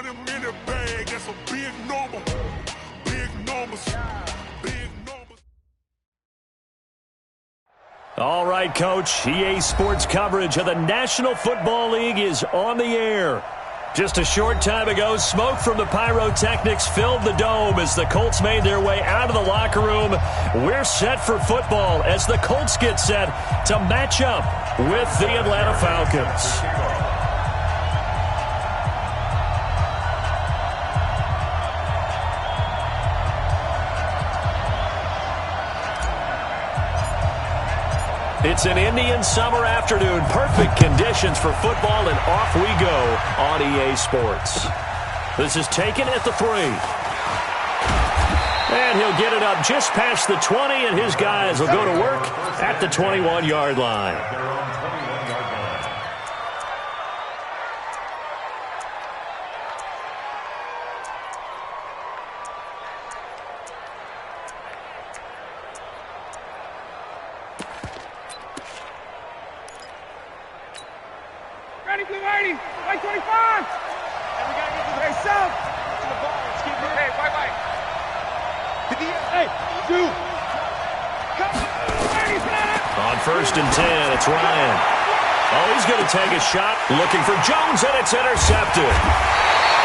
him in a bag. That's a big number. Big numbers. Big numbers. All right, Coach. EA Sports coverage of the National Football League is on the air. Just a short time ago, smoke from the pyrotechnics filled the dome as the Colts made their way out of the locker room. We're set for football as the Colts get set to match up with the Atlanta Falcons. It's an Indian summer afternoon. Perfect conditions for football, and off we go on EA Sports. This is taken at the 3. And he'll get it up just past the 20, and his guys will go to work at the 21-yard line. On 1st and 10, it's Ryan. Oh, he's going to take a shot, looking for Jones, and it's intercepted.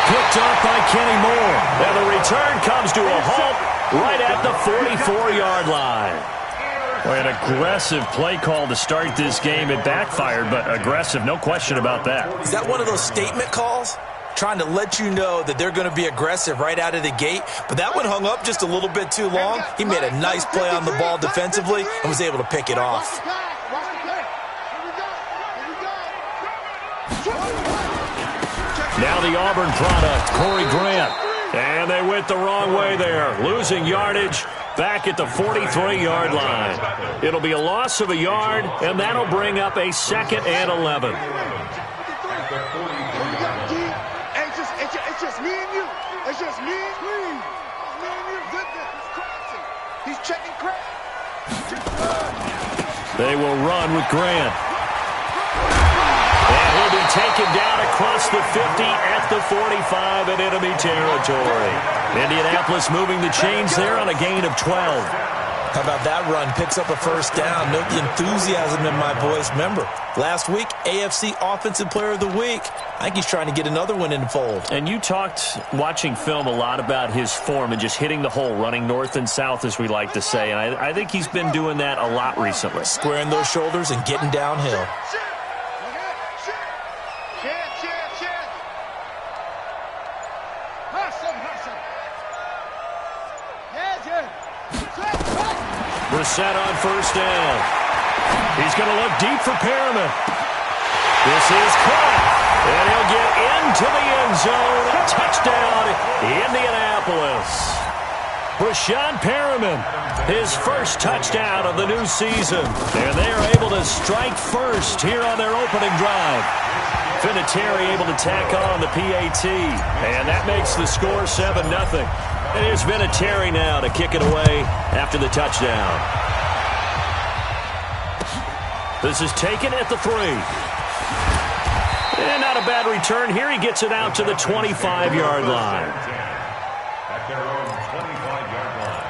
Picked off by Kenny Moore. And the return comes to a halt right at the 44-yard line. Boy, an aggressive play call to start this game. It backfired, but aggressive, no question about that. Is that one of those statement calls? Trying to let you know that they're going to be aggressive right out of the gate, but that one hung up just a little bit too long. He made a nice play on the ball defensively and was able to pick it off. Now the Auburn product, Corey Grant. And they went the wrong way there, losing yardage back at the 43-yard line. It'll be a loss of a yard, and that'll bring up a 2nd and 11. It's just me and you. It's just me and you. He's checking crap. They will run with Grant. And he'll be taken down across the 50 at the 45 in enemy territory. Indianapolis moving the chains there on a gain of 12. How about that run? Picks up a 1st down. Note the enthusiasm in my voice. Remember, last week, AFC Offensive Player of the Week. I think he's trying to get another one in the fold. And you talked, watching film, a lot about his form and just hitting the hole, running north and south, as we like to say. And I think he's been doing that a lot recently. Squaring those shoulders and getting downhill. Brissett on 1st down. He's going to look deep for Perriman. This is caught. And he'll get into the end zone. Touchdown, Indianapolis. Breshad Perriman, his first touchdown of the new season. And they are able to strike first here on their opening drive. Vinatieri able to tack on the PAT. And that makes the score 7-0. And here's Vinatieri now to kick it away after the touchdown. This is taken at the 3. And not a bad return here. He gets it out to the 25-yard line. At their own 25-yard line.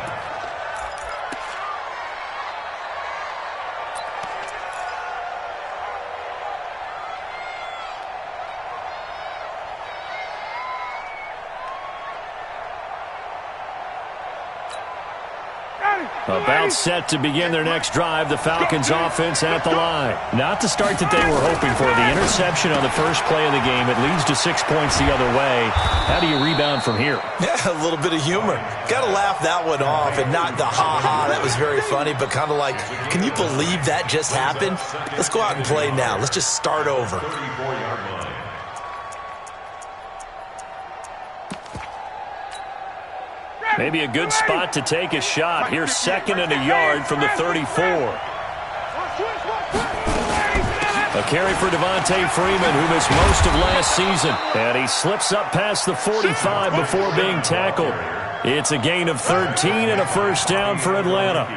About set to begin their next drive, the Falcons offense at the line. Not the start that they were hoping for. The interception on the first play of the game, it leads to 6 points the other way. How do you rebound from here? Yeah, a little bit of humor. Got to laugh that one off and not the ha-ha, that was very funny, but kind of like, can you believe that just happened? Let's go out and play now. Let's just start over. Maybe a good spot to take a shot. Here's 2nd and a yard from the 34. A carry for Devontae Freeman, who missed most of last season. And he slips up past the 45 before being tackled. It's a gain of 13 and a 1st down for Atlanta.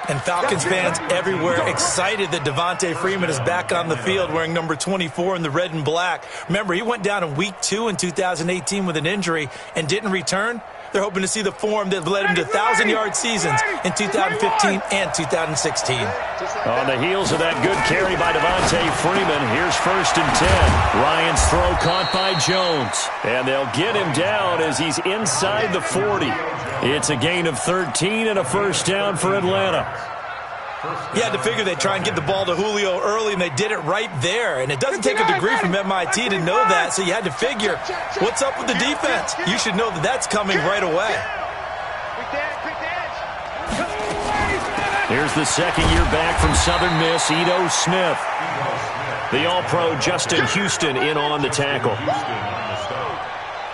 And Falcons fans everywhere excited that Devontae Freeman is back on the field wearing number 24 in the red and black. Remember, he went down in Week 2 in 2018 with an injury and didn't return. They're hoping to see the form that led him to 1,000-yard seasons in 2015 and 2016. On the heels of that good carry by Devontae Freeman, here's 1st and 10. Ryan's throw caught by Jones. And they'll get him down as he's inside the 40. It's a gain of 13 and a first down for Atlanta. You had to figure they'd try and get the ball to Julio early, and they did it right there. And it doesn't take a degree from MIT to know that, so you had to figure, what's up with the defense? You should know that that's coming right away. Here's the second-year back from Southern Miss, Ito Smith. The All-Pro Justin Houston in on the tackle.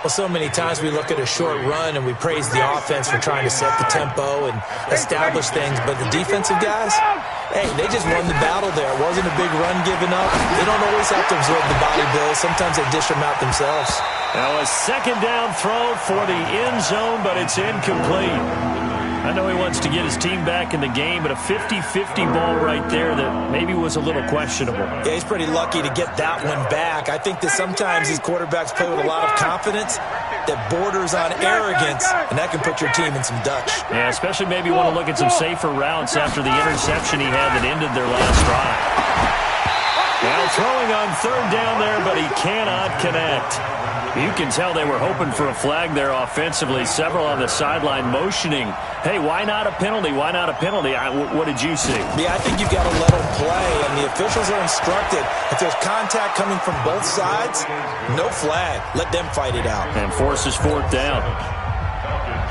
Well, so many times we look at a short run and we praise the offense for trying to set the tempo and establish things, but the defensive guys, hey, they just won the battle there. It wasn't a big run given up. They don't always have to absorb the body blows. Sometimes they dish them out themselves. Now a second down throw for the end zone, but it's incomplete. I know he wants to get his team back in the game, but a 50-50 ball right there that maybe was a little questionable. Yeah, he's pretty lucky to get that one back. I think that sometimes these quarterbacks play with a lot of confidence that borders on arrogance, and that can put your team in some Dutch. Yeah, especially maybe want to look at some safer routes after the interception he had that ended their last drive. Now throwing on 3rd down there, but he cannot connect. You can tell they were hoping for a flag there offensively. Several on the sideline motioning, hey, why not a penalty? Why not a penalty? What did you see? Yeah, I think you got to let them play, and the officials are instructed. If there's contact coming from both sides, no flag. Let them fight it out. And forces 4th down.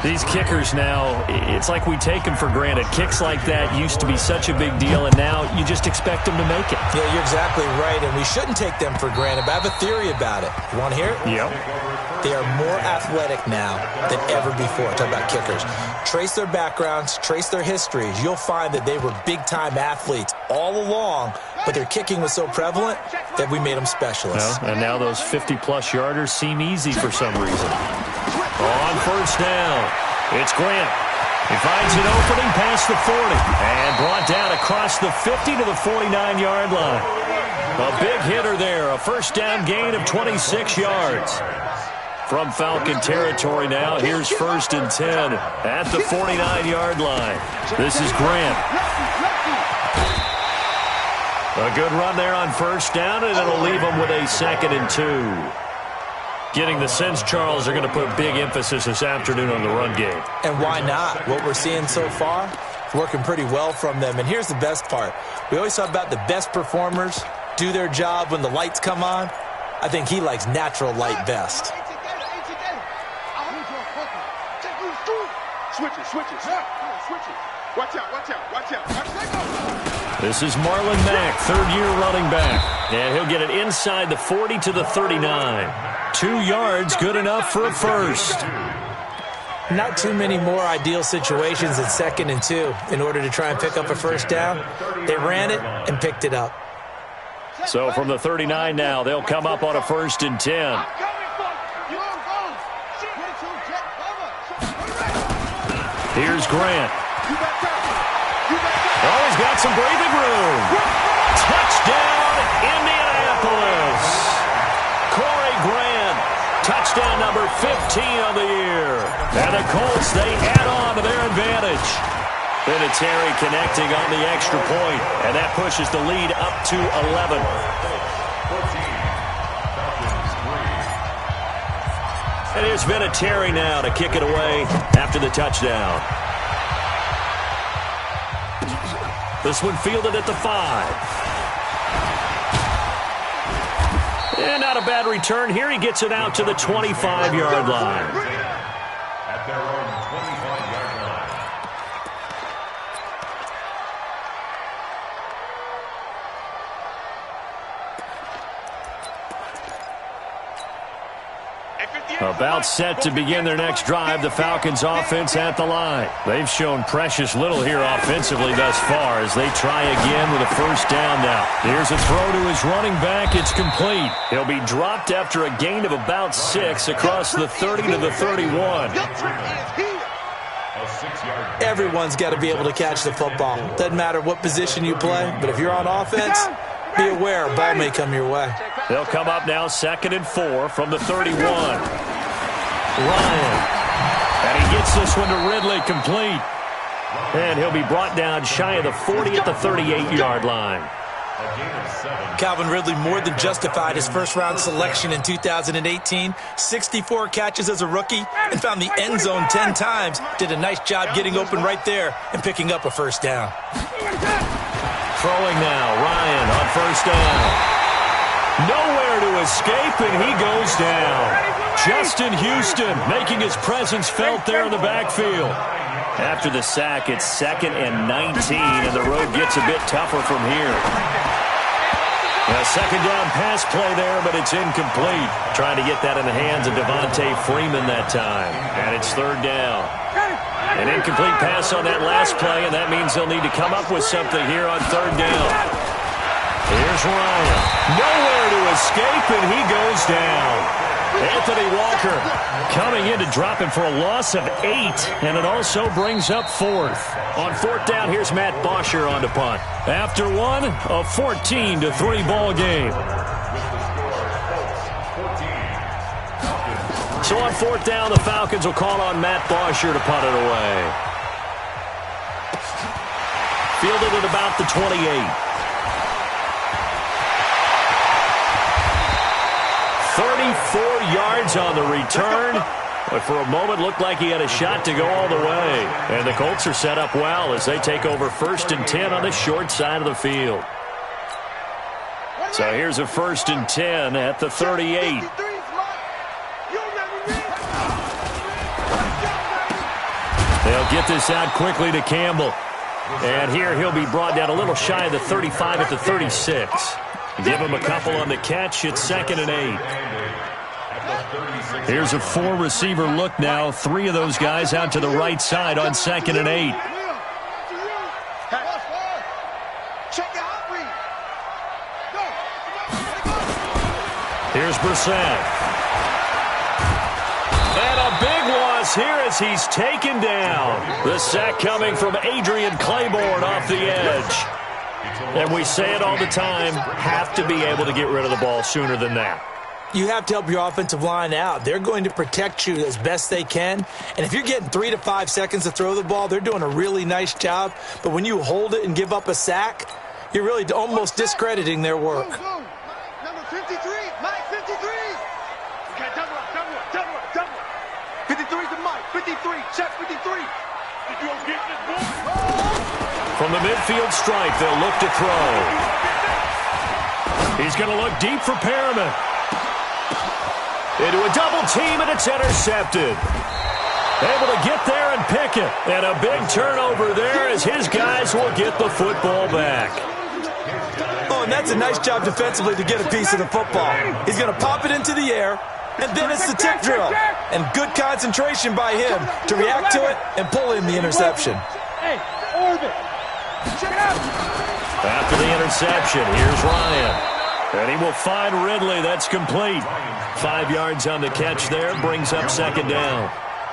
These kickers now, it's like we take them for granted. Kicks like that used to be such a big deal, and now you just expect them to make it. Yeah, you're exactly right, and we shouldn't take them for granted, but I have a theory about it. You want to hear it? Yep. They are more athletic now than ever before. Talk about kickers. Trace their backgrounds, trace their histories. You'll find that they were big-time athletes all along, but their kicking was so prevalent that we made them specialists. Well, and now those 50-plus yarders seem easy for some reason. On 1st down, it's Grant. He finds an opening past the 40 and brought down across the 50 to the 49-yard line. A big hitter there, a 1st down gain of 26 yards. From Falcon territory now, here's 1st and 10 at the 49-yard line. This is Grant. A good run there on 1st down, and it'll leave them with a 2nd and 2. Getting the sense, Charles, are going to put big emphasis this afternoon on the run game. And why not? What we're seeing so far, working pretty well from them. And here's the best part. We always talk about the best performers do their job when the lights come on. I think he likes natural light best. Switch it. Watch out. This is Marlon Mack, 3rd-year running back. And he'll get it inside the 40 to the 39. 2 yards, good enough for a first. Not too many more ideal situations at 2nd and 2 in order to try and pick up a 1st down. They ran it and picked it up. So from the 39 now, they'll come up on a 1st and 10. Here's Grant. Oh, he's got some breathing room. Touchdown, Indianapolis. Corey Grant, touchdown number 15 of the year. And the Colts, they add on to their advantage. Vinatieri connecting on the extra point, and that pushes the lead up to 11. It is Vinatieri now to kick it away after the touchdown. This one fielded at the 5. And not a bad return here. He gets it out to the 25-yard line. At their own 25-yard line. About set to begin their next drive, the Falcons offense at the line. They've shown precious little here offensively thus far as they try again with a 1st down now. Here's a throw to his running back. It's complete. He'll be dropped after a gain of about 6 across the 30 to the 31. Everyone's got to be able to catch the football. Doesn't matter what position you play, but if you're on offense, be aware a ball may come your way. They'll come up now 2nd and 4 from the 31. Ryan. And he gets this one to Ridley complete. And he'll be brought down shy of the 40 at the 38-yard line. Calvin Ridley more than justified his first-round selection in 2018. 64 catches as a rookie and found the end zone 10 times. Did a nice job getting open right there and picking up a first down. Throwing now, Ryan on first down. Nowhere to escape, and he goes down. Justin Houston making his presence felt there in the backfield. After the sack, it's 2nd and 19, and the road gets a bit tougher from here. A second down pass play there, but it's incomplete. Trying to get that in the hands of Devontae Freeman that time. And it's 3rd down. An incomplete pass on that last play, and that means they'll need to come up with something here on 3rd down. Here's Ryan. Nowhere to escape, and he goes down. Anthony Walker coming in to drop him for a loss of 8, and it also brings up 4th. On 4th down, here's Matt Bosher on to punt. After one, a 14-3 ball game. So on 4th down, the Falcons will call on Matt Bosher to punt it away. Fielded at about the 28. 34 yards on the return, but for a moment looked like he had a shot to go all the way. And the Colts are set up well as they take over 1st and 10 on the short side of the field. So here's a 1st and 10 at the 38. They'll get this out quickly to Campbell. And here he'll be brought down a little shy of the 35 at the 36. Give him a couple on the catch. It's 2nd and 8. Here's a 4-receiver look now. 3 of those guys out to the right side on 2nd and 8. Here's Brissett. And a big loss here as he's taken down. The sack coming from Adrian Claiborne off the edge. And we say it all the time, have to be able to get rid of the ball sooner than that. You have to help your offensive line out. They're going to protect you as best they can. And if you're getting 3 to 5 seconds to throw the ball, they're doing a really nice job. But when you hold it and give up a sack, you're really almost discrediting their work. Number 53, Mike 53. Okay, double up. 53 to Mike, 53, check 53. Did you get this ball? From the midfield stripe, they'll look to throw. He's going to look deep for Perriman. Into a double team, and it's intercepted. Able to get there and pick it. And a big turnover there as his guys will get the football back. Oh, and that's a nice job defensively to get a piece of the football. He's going to pop it into the air, and then it's the tip drill. And good concentration by him to react to it and pull in the interception. Hey, orbit. Check it out. After the interception, here's Ryan. And he will find Ridley. That's complete. 5 yards on the catch there. Brings up 2nd down.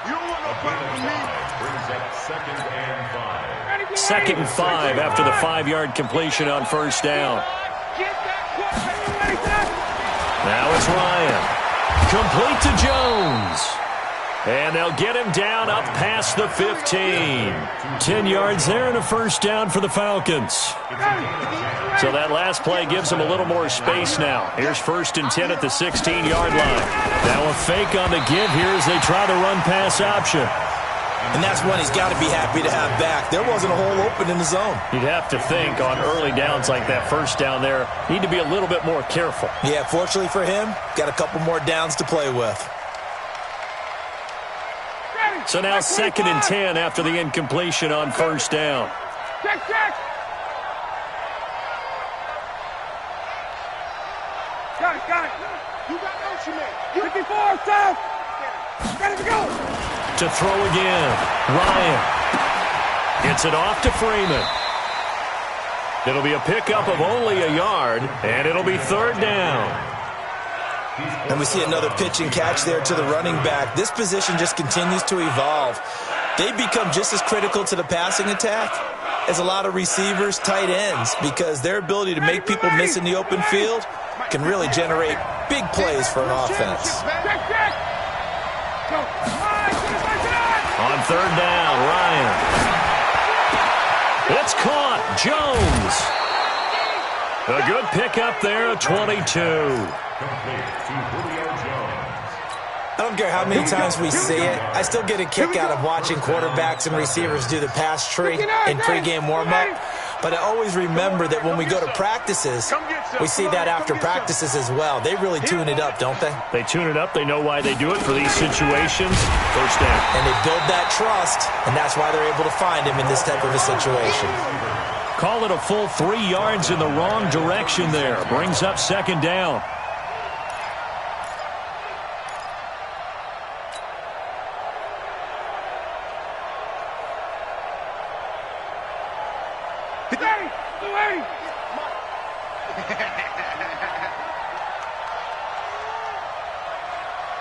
You don't want no problem with me. Brings up 2nd and 5. 2nd and 5 after the 5-yard completion on 1st down. Now it's Ryan. Complete to Jones. And they'll get him down up past the 15. 10 yards there and a 1st down for the Falcons. So that last play gives him a little more space now. Here's 1st and 10 at the 16-yard line. Now a fake on the give here as they try the run-pass option. And that's one he's got to be happy to have back. There wasn't a hole open in the zone. You'd have to think on early downs like that 1st down there, need to be a little bit more careful. Yeah, fortunately for him, got a couple more downs to play with. So now 2nd and 10 after the incompletion on 1st down. Check. Got it. You got motion, man. 54, south. Ready to go. To throw again. Ryan gets it off to Freeman. It'll be a pickup of only a yard, and it'll be 3rd down. And we see another pitch and catch there to the running back. This position just continues to evolve. they become just as critical to the passing attack as a lot of receivers, tight ends, because their ability to make people miss in the open field can really generate big plays for an offense. On third down, Ryan. It's caught. Jones. A good pickup there at 22. I don't care how many times we see it. I still get a kick out of watching quarterbacks and receivers do the pass tree in pregame warm-up. But I always remember that when we go to practices, we see that after practices as well. They really tune it up, don't they? They tune it up. They know why they do it for these situations. First down. And they build that trust, and that's why they're able to find him in this type of a situation. Call it a full 3 yards in the wrong direction there. Brings up second down.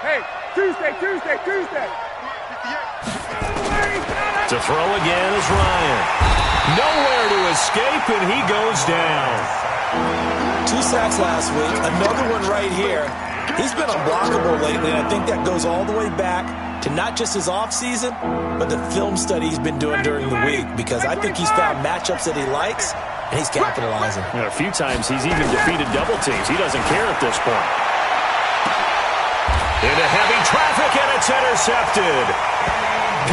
Hey, Tuesday. To throw again is Ryan. Nowhere to escape, and he goes down. 2 sacks last week, another one right here. He's been unblockable lately, and I think that goes all the way back to not just his offseason, but the film study he's been doing during the week, because I think he's found matchups that he likes, and he's capitalizing. And a few times he's even defeated double teams. He doesn't care at this point. Into heavy traffic, and it's intercepted.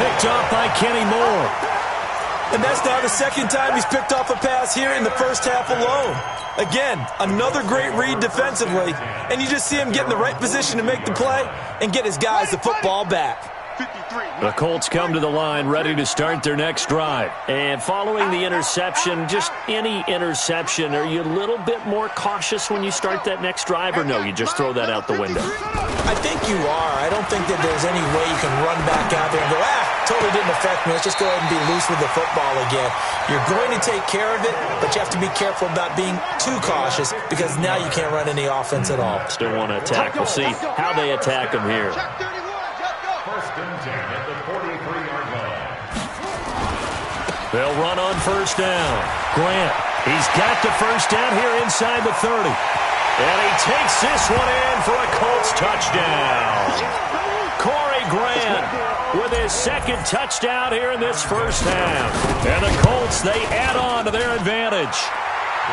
Picked off by Kenny Moore. And that's now the second time he's picked off a pass here in the first half alone. Again, another great read defensively, and you just see him get in the right position to make the play and get his guys the football back. The Colts come to the line ready to start their next drive. And following the interception, just any interception, are you a little bit more cautious when you start that next drive, or no, you just throw that out the window? I think you are. I don't think that there's any way you can run back out there and go, totally didn't affect me. Let's just go ahead and be loose with the football again. You're going to take care of it, but you have to be careful about being too cautious, because now you can't run any offense at all. Still want to attack. We'll see how they attack him here. First and 10 at the 43-yard line. They'll run on first down. Grant, he's got the first down here inside the 30. And he takes this one in for a Colts touchdown. Corey Grant with his second touchdown here in this first half. And the Colts, they add on to their advantage.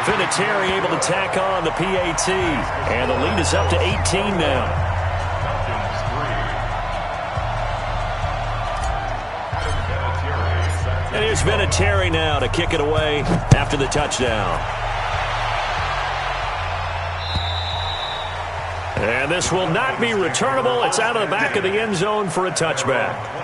Vinatieri able to tack on the PAT. And the lead is up to 18 now. And here's Vinatieri now to kick it away after the touchdown. And this will not be returnable. It's out of the back of the end zone for a touchback.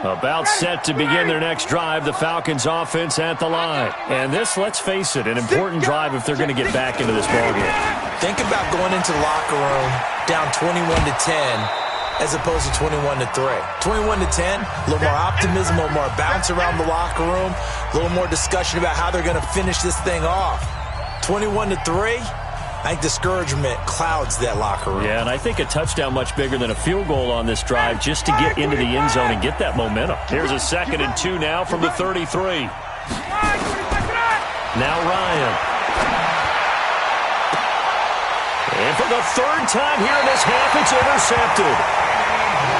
About set to begin their next drive, the Falcons offense at the line. And this, let's face it, an important drive if they're going to get back into this ballgame. Think about going into the locker room down 21-10 as opposed to 21-3. 21-10, a little more optimism, a little more bounce around the locker room, a little more discussion about how they're going to finish this thing off. 21-3, I think discouragement clouds that locker room. Yeah, and I think a touchdown much bigger than a field goal on this drive just to get into the end zone and get that momentum. Here's a 2nd and 2 now from the 33. Now Ryan. And for the 3rd time here in this half, it's intercepted.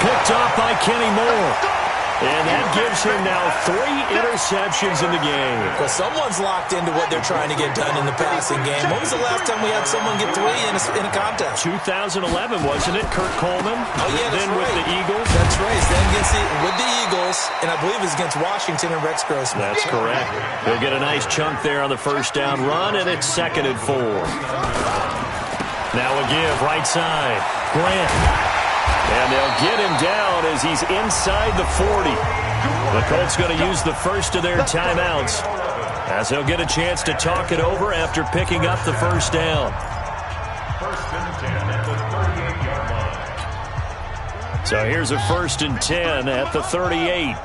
Picked off by Kenny Moore. And that gives him now 3 interceptions in the game. Well, someone's locked into what they're trying to get done in the passing game. When was the last time we had someone get 3 in a contest? 2011, wasn't it? Kurt Coleman. Oh, yeah, that's then right. With the Eagles. That's right. Then with the Eagles, and I believe it's against Washington and Rex Grossman. That's correct. They'll get a nice chunk there on the first down run, and it's 2nd and 4. Now a give, right side. Grant. And they'll get him down as he's inside the 40. The Colts going to use the first of their timeouts as they'll get a chance to talk it over after picking up the first down. first and 10 at the 38-yard line. So here's a 1st and 10 at the 38.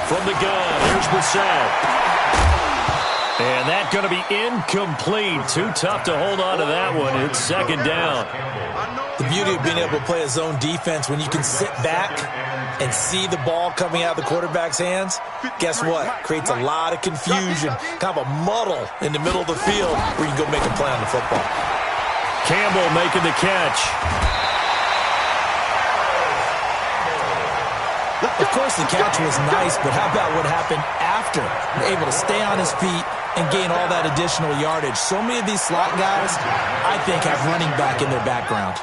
From the gun, here's Brissett. And that's going to be incomplete. Too tough to hold on to that one. It's 2nd down. The beauty of being able to play a zone defense when you can sit back and see the ball coming out of the quarterback's hands, guess what? Creates a lot of confusion, kind of a muddle in the middle of the field where you can go make a play on the football. Campbell making the catch. Of course, the catch was nice, but how about what happened after? Able to stay on his feet and gain all that additional yardage. So many of these slot guys, I think, have running back in their background.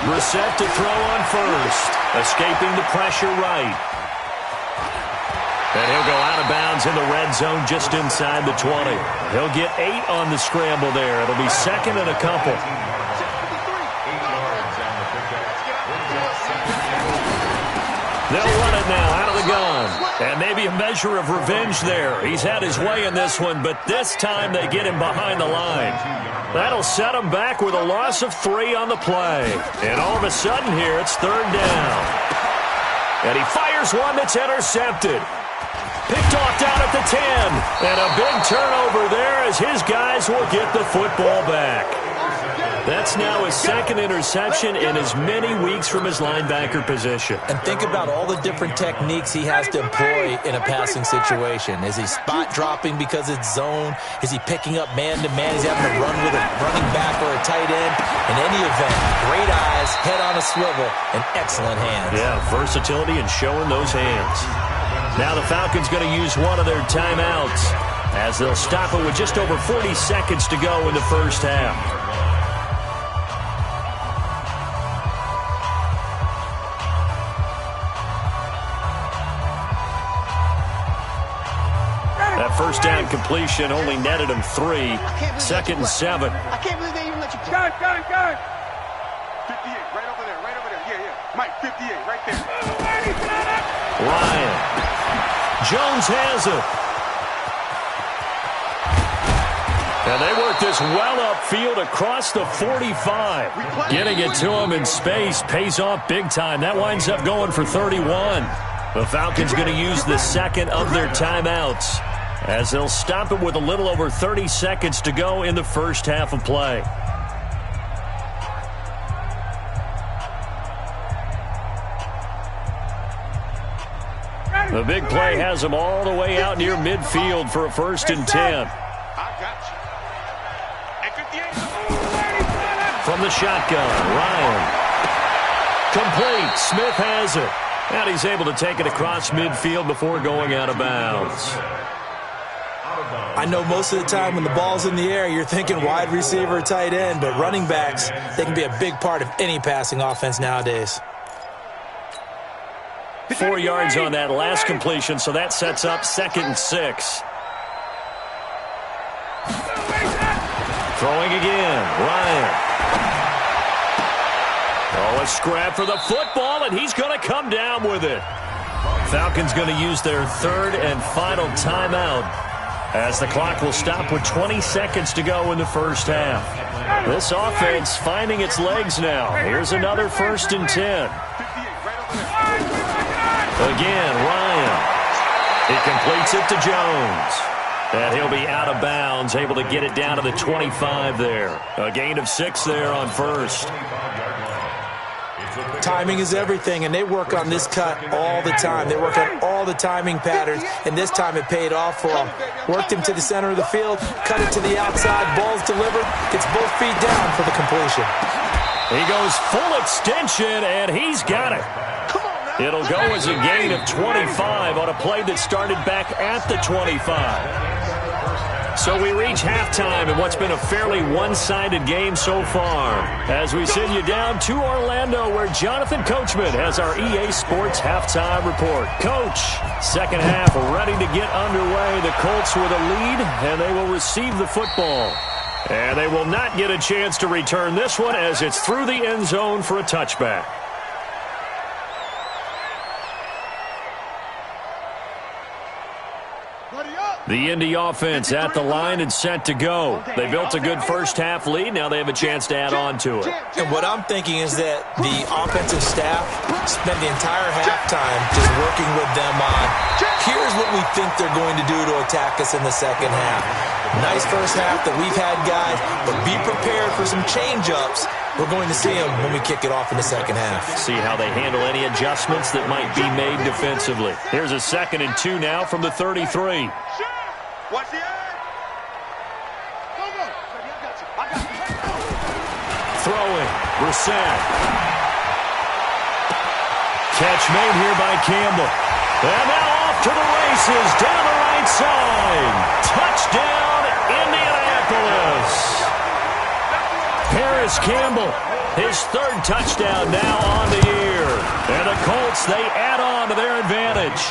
Brissett to throw on first. Escaping the pressure right. And he'll go out of bounds in the red zone just inside the 20. He'll get 8 on the scramble there. It'll be 2nd and a couple. They'll run it now out of the gun. And maybe a measure of revenge there. He's had his way in this one, but this time they get him behind the line. That'll set him back with a loss of 3 on the play. And all of a sudden here, it's 3rd down. And he fires one that's intercepted. Picked off down at the 10. And a big turnover there as his guys will get the football back. That's now his 2nd interception in as many weeks from his linebacker position. And think about all the different techniques he has to employ in a passing situation. Is he spot dropping because it's zone? Is he picking up man-to-man? Is he having to run with a running back or a tight end? In any event, great eyes, head on a swivel, and excellent hands. Yeah, versatility and showing those hands. Now the Falcons going to use one of their timeouts as they'll stop it with just over 40 seconds to go in the first half. That first down completion only netted him 3. 2nd and 7. I can't believe they even let you play. Gun. 58, right over there. Yeah. Mike, 58, right there. Ryan. Jones has it. And they work this well upfield across the 45. Getting it to him in space pays off big time. That winds up going for 31. The Falcons going to use the 2nd of their timeouts as they'll stop it with a little over 30 seconds to go in the first half of play. The big play has them all the way out near midfield for a 1st and 10. From the shotgun, Ryan. Complete. Smith has it. And he's able to take it across midfield before going out of bounds. I know most of the time when the ball's in the air, you're thinking wide receiver, tight end, but running backs, they can be a big part of any passing offense nowadays. 4 yards on that last completion, so that sets up 2nd and 6. Throwing again, Ryan. Oh, a scrap for the football, and he's going to come down with it. Falcons going to use their 3rd and final timeout as the clock will stop with 20 seconds to go in the first half. This offense finding its legs now. Here's another 1st and 10. Again, Ryan. He completes it to Jones. And he'll be out of bounds, able to get it down to the 25 there. A gain of 6 there on 1st. Timing is everything, and they work on this cut all the time. They work on all the timing patterns, and this time it paid off for them. Worked him to the center of the field, cut it to the outside, ball's delivered, gets both feet down for the completion. He goes full extension, and he's got it. It'll go as a gain of 25 on a play that started back at the 25. So we reach halftime in what's been a fairly one-sided game so far. As we send you down to Orlando, where Jonathan Coachman has our EA Sports halftime report. Coach, second half ready to get underway. The Colts with a lead, and they will receive the football. And they will not get a chance to return this one as it's through the end zone for a touchback. The Indy offense at the line and set to go. They built a good first-half lead. Now they have a chance to add on to it. And what I'm thinking is that the offensive staff spent the entire halftime just working with them on, here's what we think they're going to do to attack us in the second half. Nice first half that we've had, guys, but be prepared for some change-ups. We're going to see them when we kick it off in the second half. See how they handle any adjustments that might be made defensively. Here's a 2nd and 2 now from the 33. Watch the eye. Go, go. Baby, I got you. Throwing. Brissett. Catch made here by Campbell. And now off to the races down the right side. Touchdown, Indianapolis. Paris Campbell, his 3rd touchdown now on the year. And the Colts, they add on to their advantage.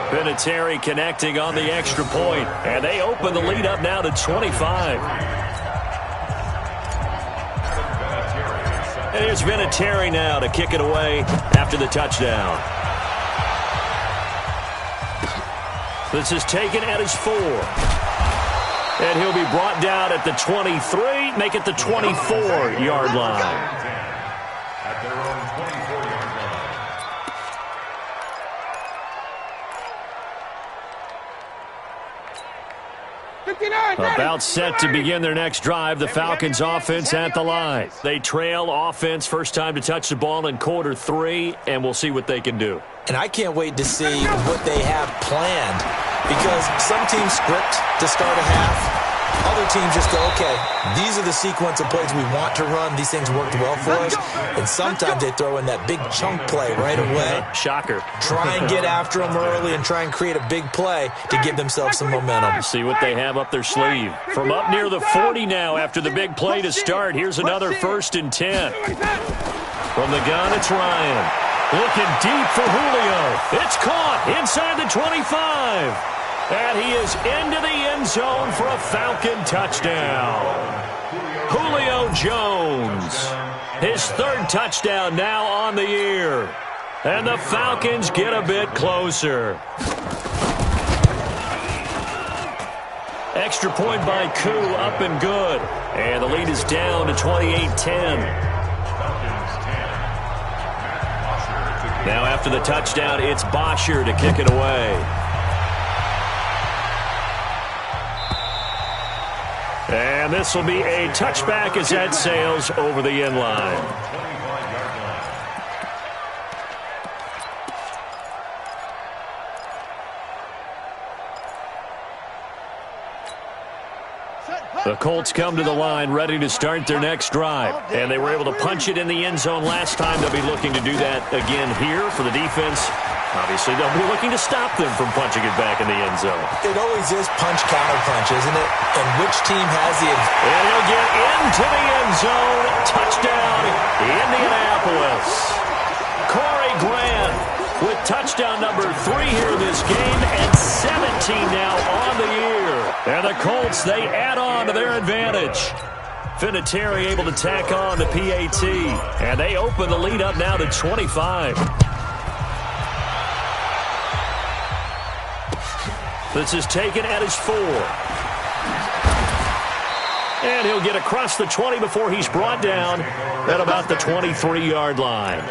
Vinatieri connecting on the extra point, and they open the lead up now to 25. And here's Vinatieri now to kick it away after the touchdown. This is taken at his 4. And he'll be brought down at the 23, make it the 24-yard line. At their own 24-yard line. About set to begin their next drive, the Falcons offense at the line. They trail offense, first time to touch the ball in quarter 3, and we'll see what they can do. And I can't wait to see what they have planned, because some teams script to start a half. Other teams just go, okay, these are the sequence of plays we want to run. These things worked well for us. And sometimes they throw in that big chunk play right away. Shocker. Try and get after them early and try and create a big play to give themselves some momentum. See what they have up their sleeve. From up near the 40 now after the big play to start. Here's another 1st and 10. From the gun, it's Ryan. Looking deep for Julio. It's caught inside the 25. And he is into the end zone for a Falcon touchdown. Julio Jones, his 3rd touchdown now on the year. And the Falcons get a bit closer. Extra point by Koo, up and good. And the lead is down to 28-10. Now after the touchdown, it's Bosher to kick it away. And this will be a touchback as that sails over the end line. The Colts come to the line ready to start their next drive. And they were able to punch it in the end zone last time. They'll be looking to do that again here for the defense. Obviously, they'll be looking to stop them from punching it back in the end zone. It always is punch-counter-punch, isn't it? And which team has the... And he'll get into the end zone. Touchdown, Indianapolis. Corey Grant with touchdown number 3 here in this game, and 17 now on the year. And the Colts, they add on to their advantage. Vinatieri able to tack on the PAT, and they open the lead up now to 25. This is taken at his 4. And he'll get across the 20 before he's brought down at about the 23-yard line.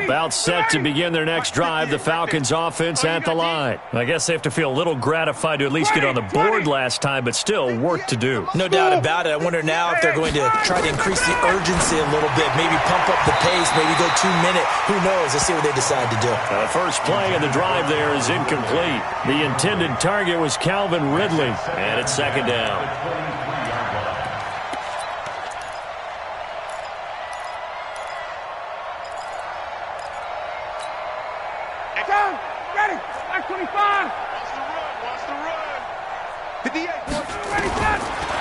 About set to begin their next drive, the Falcons offense at the line. I guess they have to feel a little gratified to at least get on the board last time, but still work to do. No doubt about it. I wonder now if they're going to try to increase the urgency a little bit, maybe pump up the pace, maybe go 2-minute. Who knows? Let's see what they decide to do. The first play of the drive there is incomplete. The intended target was Calvin Ridley, and it's 2nd down.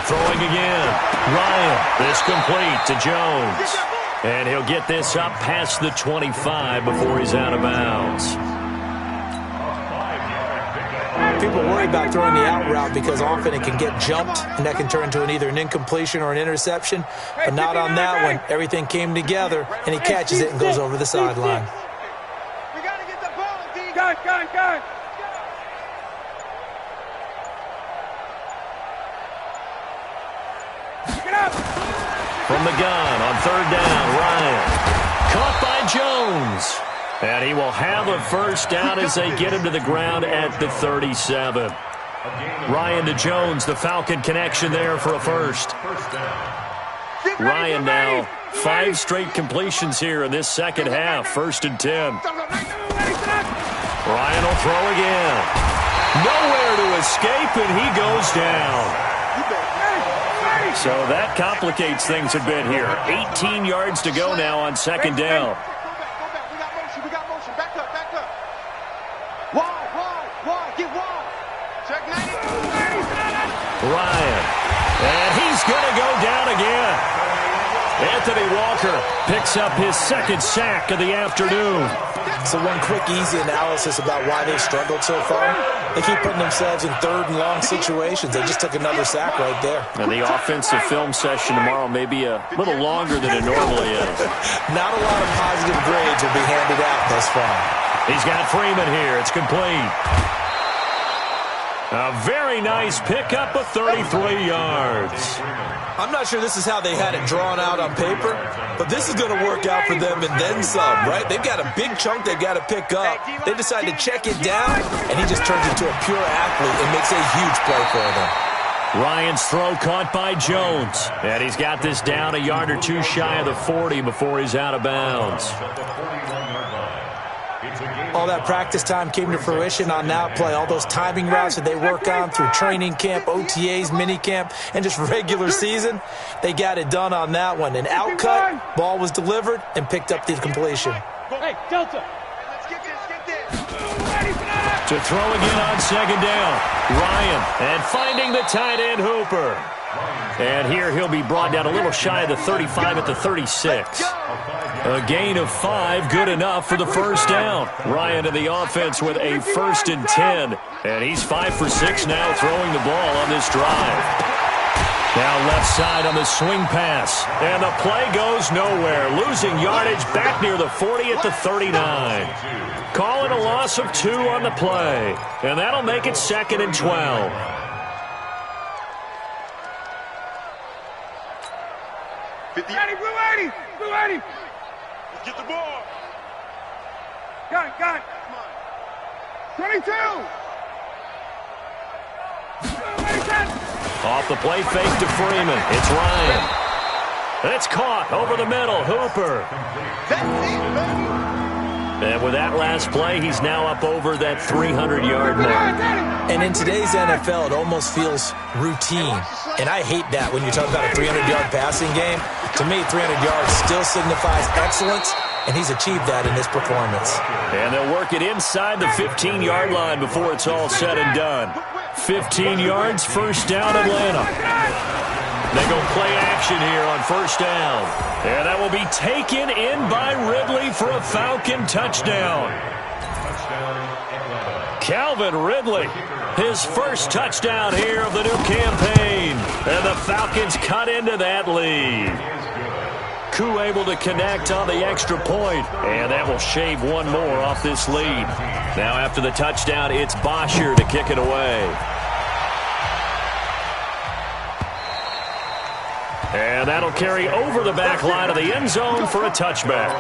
Throwing again. again. Ryan, this complete to Jones. And he'll get this up past the 25 before he's out of bounds. People worry about throwing the out route because often it can get jumped, and that can turn into either an incompletion or an interception. But not on that one. Everything came together, and he catches it and goes over the sideline. We got to get the ball, D. Gun. Get up. From the gun on third down, Ryan. Caught by Jones. And he will have a first down as they get him to the ground at the 37. Ryan to Jones, the Falcon connection there for a first. Ryan now 5 straight completions here in this second half, 1st and 10. Ryan will throw again. Nowhere to escape, and he goes down. So that complicates things a bit here. 18 yards to go now on second down. We got motion. Back up. Wide. Get wide. Check 90. Ryan. And he's going to go down again. Anthony Walker picks up his second sack of the afternoon. So one quick, easy analysis about why they've struggled so far. They keep putting themselves in third and long situations. They just took another sack right there. And the offensive film session tomorrow may be a little longer than it normally is. Not a lot of positive grades will be handed out thus far. He's got Freeman here. It's complete. A very nice pickup of 33 yards. I'm not sure this is how they had it drawn out on paper, but this is going to work out for them and then some, right? They've got a big chunk they've got to pick up. They decide to check it down, and he just turns into a pure athlete and makes a huge play for them. Ryan's throw caught by Jones. And he's got this down a yard or two shy of the 40 before he's out of bounds. All that practice time came to fruition on that play. All those timing routes that they work on through training camp, OTAs, minicamp, and just regular season, they got it done on that one. An outcut, ball was delivered, and picked up the completion. Hey, Delta. Let's get this. To throw again on second down. Ryan, and finding the tight end Hooper. And here he'll be brought down a little shy of the 35 at the 36. A gain of 5, good enough for the first down. Ryan in the offense with a 1st and 10. And he's 5 for 6 now throwing the ball on this drive. Now left side on the swing pass. And the play goes nowhere. Losing yardage back near the 40 at the 39. Call it a loss of 2 on the play. And that'll make it 2nd and 12. Blue 80. Let's get the ball. Gun. 22. Off the play fake to Freeman. It's Ryan. It's caught over the middle. Hooper. That's it, baby. And with that last play, he's now up over that 300-yard mark. And in today's NFL, it almost feels routine. And I hate that when you talk about a 300-yard passing game. To me, 300 yards still signifies excellence, and he's achieved that in this performance. And they'll work it inside the 15-yard line before it's all said and done. 15 yards, first down, Atlanta. They go play action here on first down. And that will be taken in by Ridley for a Falcon touchdown. Calvin Ridley, his first touchdown here of the new campaign. And the Falcons cut into that lead. Koo able to connect on the extra point, and that will shave one more off this lead. Now after the touchdown, it's Bosher to kick it away. And that'll carry over the back line of the end zone for a touchback.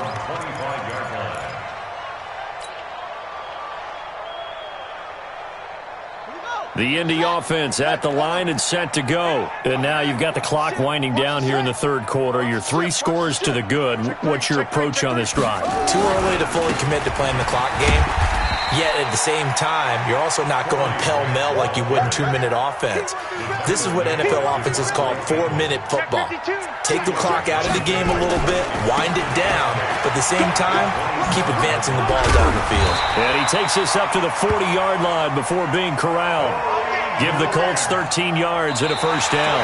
The Indy offense at the line and set to go. And now you've got the clock winding down here in the third quarter. Your 3 scores to the good. What's your approach on this drive? Too early to fully commit to playing the clock game. Yet at the same time, you're also not going pell-mell like you would in 2-minute offense. This is what NFL offenses call 4-minute football. Take the clock out of the game a little bit, wind it down, but at the same time, keep advancing the ball down the field. And he takes us up to the 40-yard line before being corralled. Give the Colts 13 yards and a first down.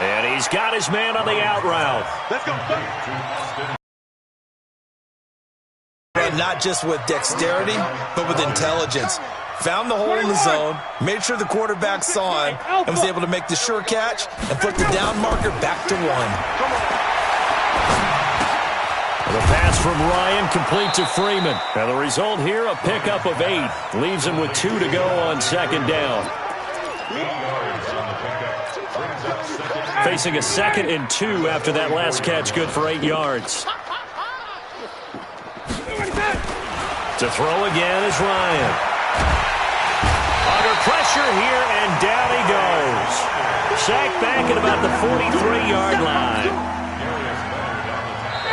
And he's got his man on the out route. Let's go. Not just with dexterity, but with intelligence. Found the hole in the zone, made sure the quarterback saw him, and was able to make the sure catch and flip the down marker back to 1. The pass from Ryan complete to Freeman. And the result here, a pickup of 8. Leaves him with 2 to go on second down. Facing a 2nd and 2 after that last catch, good for 8 yards. To throw again is Ryan. Under pressure here, and down he goes. Sacked back at about the 43-yard line.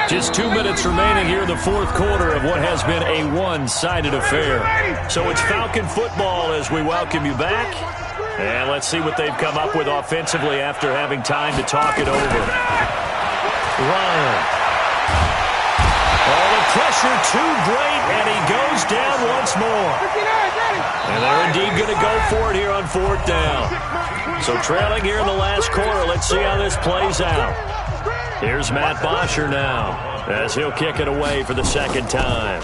Just 2 minutes remaining here in the fourth quarter of what has been a one-sided affair. So it's Falcon football as we welcome you back. And let's see what they've come up with offensively after having time to talk it over. Ryan. Oh, the pressure too great, and he goes down once more. And they're indeed going to go for it here on 4th down. So trailing here in the last quarter, let's see how this plays out. Here's Matt Bosher now as he'll kick it away for the 2nd time.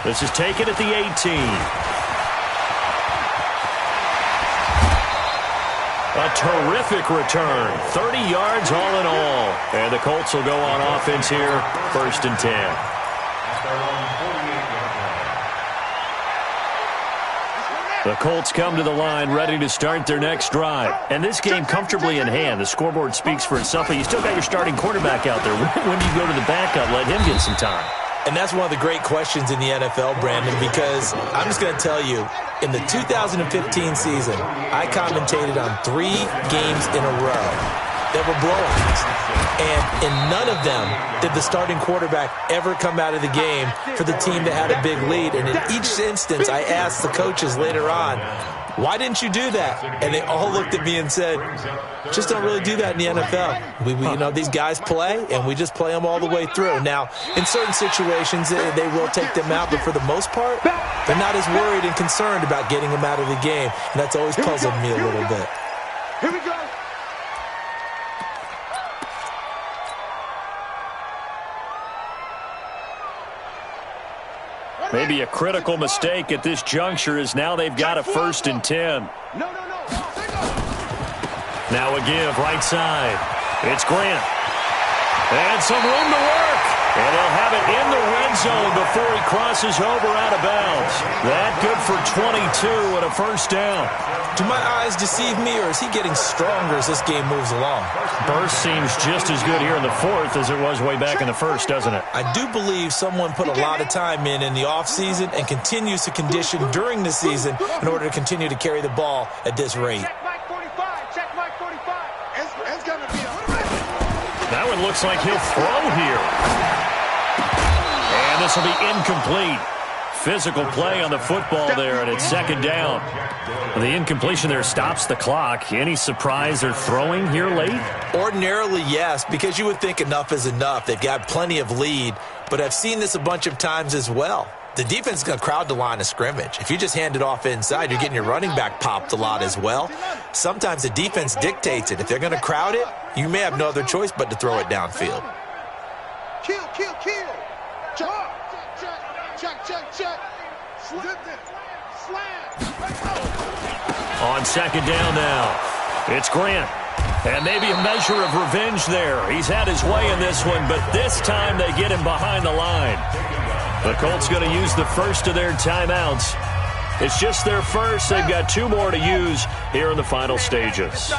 This is taken at the 18. A terrific return. 30 yards all in all. And the Colts will go on offense here, 1st and 10. The Colts come to the line ready to start their next drive. And this game comfortably in hand. The scoreboard speaks for itself, but you still got your starting quarterback out there. When do you go to the backup, let him get some time? And that's one of the great questions in the NFL, Brandon, because I'm just going to tell you, in the 2015 season, I commentated on 3 games in a row that were blowouts. And in none of them did the starting quarterback ever come out of the game for the team that had a big lead. And in each instance, I asked the coaches later on, why didn't you do that? And they all looked at me and said, just don't really do that in the NFL. We you know, these guys play, and we just play them all the way through. Now, in certain situations, they will take them out, but for the most part, they're not as worried and concerned about getting them out of the game. And that's always puzzled me a little bit. Here we go. Maybe a critical mistake at this juncture is now they've got a 1st and 10. Now a give right side. It's Grant. And some room to work. And they'll have it in the red zone before he crosses over out of bounds. That good for 22 and a 1st down. Do my eyes deceive me, or is he getting stronger as this game moves along? Burst seems just as good here in the 4th as it was way back in the 1st, doesn't it? I do believe someone put a lot of time in the offseason and continues to condition during the season in order to continue to carry the ball at this rate. Check Mike 45. It's going to be That one looks like he'll throw here. And this will be incomplete. Physical play on the football there, and it's 2nd down. The incompletion there stops the clock. Any surprise they're throwing here late? Ordinarily, yes, because you would think enough is enough. They've got plenty of lead, but I've seen this a bunch of times as well. The defense is going to crowd the line of scrimmage. If you just hand it off inside, you're getting your running back popped a lot as well. Sometimes the defense dictates it. If they're going to crowd it, you may have no other choice but to throw it downfield. Kill. Check. On 2nd down now, it's Grant. And maybe a measure of revenge there. He's had his way in this one, but this time they get him behind the line. The Colts going to use the first of their timeouts. It's just their first. They've got 2 more to use here in the final stages.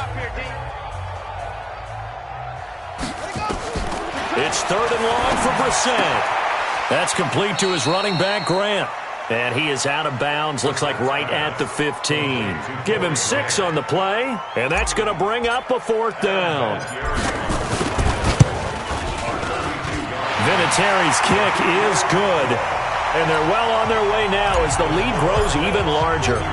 It's 3rd and long for Brissett. That's complete to his running back, Grant. And he is out of bounds, looks like right at the 15. Give him 6 on the play, and that's going to bring up a 4th down. Vinatieri's kick is good, and they're well on their way now as the lead grows even larger.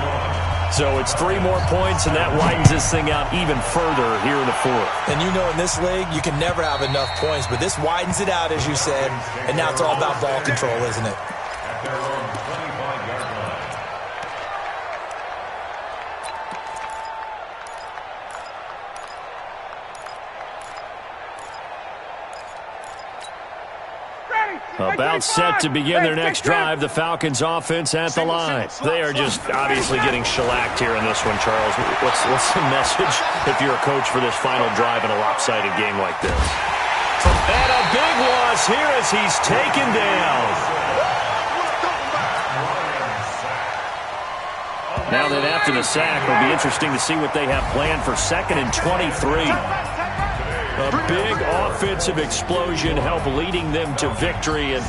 So it's 3 more points, and that widens this thing out even further here in the 4th. And you know in this league, you can never have enough points, but this widens it out, as you said, and now it's all about ball control, isn't it? About set to begin their next drive, the Falcons offense at the line. They are just obviously getting shellacked here in this one, Charles. What's the message if you're a coach for this final drive in a lopsided game like this? And a big loss here as he's taken down. Now that after the sack, it'll be interesting to see what they have planned for 2nd and 23. A big offensive explosion helped leading them to victory. And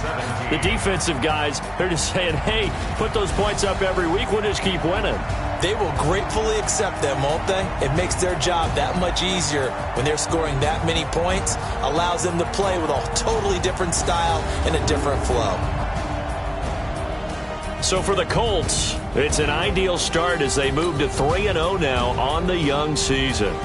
the defensive guys, they're just saying, hey, put those points up every week. We'll just keep winning. They will gratefully accept them, won't they? It makes their job that much easier when they're scoring that many points. Allows them to play with a totally different style and a different flow. So for the Colts, it's an ideal start as they move to 3-0 now on the young season.